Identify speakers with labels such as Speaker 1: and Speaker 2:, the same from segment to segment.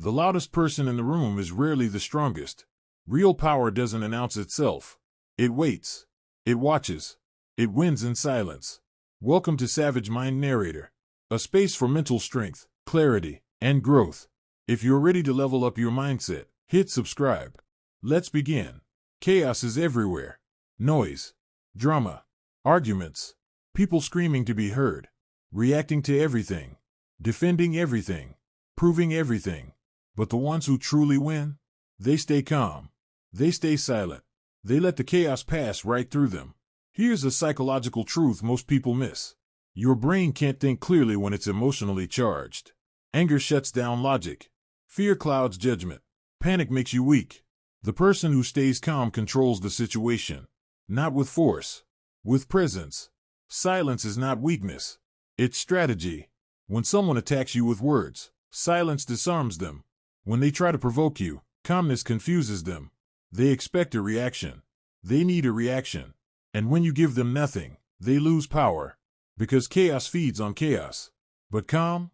Speaker 1: The loudest person in the room is rarely the strongest. Real power doesn't announce itself. It waits. It watches. It wins in silence. Welcome to Savage Mind Narrator, a space for mental strength, clarity, and growth. If you're ready to level up your mindset, hit subscribe. Let's begin. Chaos is everywhere. Noise, drama, arguments, people screaming to be heard, reacting to everything, defending everything, proving everything. But the ones who truly win, they stay calm. They stay silent. They let the chaos pass right through them. Here's a psychological truth most people miss. Your brain can't think clearly when it's emotionally charged. Anger shuts down logic. Fear clouds judgment. Panic makes you weak. The person who stays calm controls the situation. Not with force. With presence. Silence is not weakness. It's strategy. When someone attacks you with words, silence disarms them. When they try to provoke you, calmness confuses them. They expect a reaction. They need a reaction. And when you give them nothing, they lose power. Because chaos feeds on chaos. But calm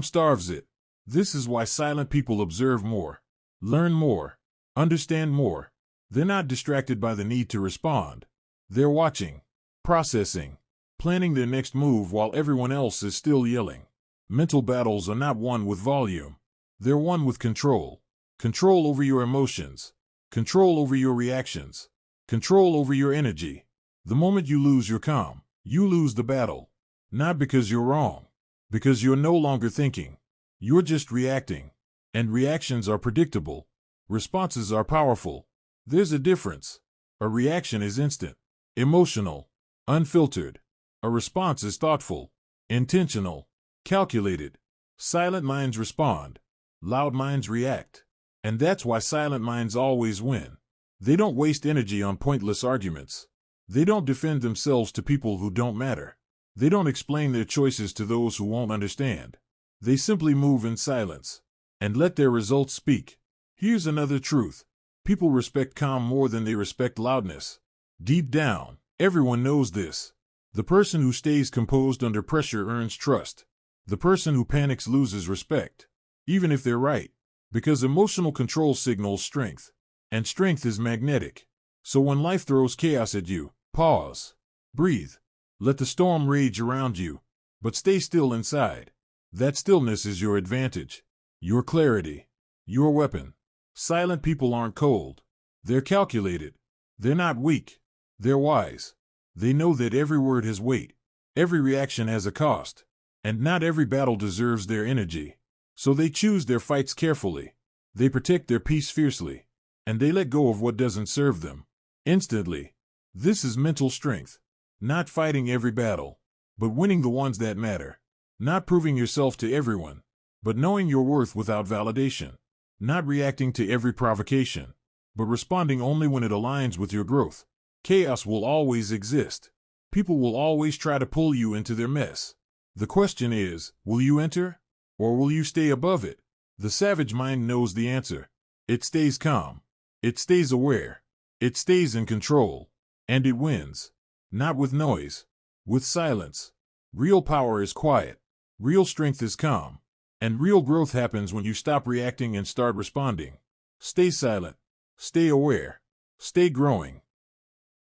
Speaker 1: starves it. This is why silent people observe more, learn more, understand more. They're not distracted by the need to respond. They're watching, processing, planning their next move while everyone else is still yelling. Mental battles are not won with volume. They're won with control. Control over your emotions. Control over your reactions. Control over your energy. The moment you lose your calm, you lose the battle. Not because you're wrong. Because you're no longer thinking. You're just reacting. And reactions are predictable. Responses are powerful. There's a difference. A reaction is instant, emotional, unfiltered. A response is thoughtful, intentional, calculated. Silent minds respond. Loud minds react. And that's why silent minds always win. They don't waste energy on pointless arguments. They don't defend themselves to people who don't matter. They don't explain their choices to those who won't understand. They simply move in silence and let their results speak. Here's another truth. People respect calm more than they respect loudness. Deep down, everyone knows this. The person who stays composed under pressure earns trust. The person who panics loses respect, even if they're right. Because emotional control signals strength, and strength is magnetic. So when life throws chaos at you, pause, breathe, let the storm rage around you, but stay still inside. That stillness is your advantage, your clarity, your weapon. Silent people aren't cold. They're calculated. They're not weak. They're wise. They know that every word has weight. Every reaction has a cost. And not every battle deserves their energy. So they choose their fights carefully. They protect their peace fiercely. And they let go of what doesn't serve them. Instantly. This is mental strength. Not fighting every battle, but winning the ones that matter. Not proving yourself to everyone, but knowing your worth without validation. Not reacting to every provocation, but responding only when it aligns with your growth. Chaos will always exist. People will always try to pull you into their mess. The question is, will you enter? Or will you stay above it? The savage mind knows the answer. It stays calm. It stays aware. It stays in control. And it wins. Not with noise. With silence. Real power is quiet. Real strength is calm. And real growth happens when you stop reacting and start responding. Stay silent. Stay aware. Stay growing.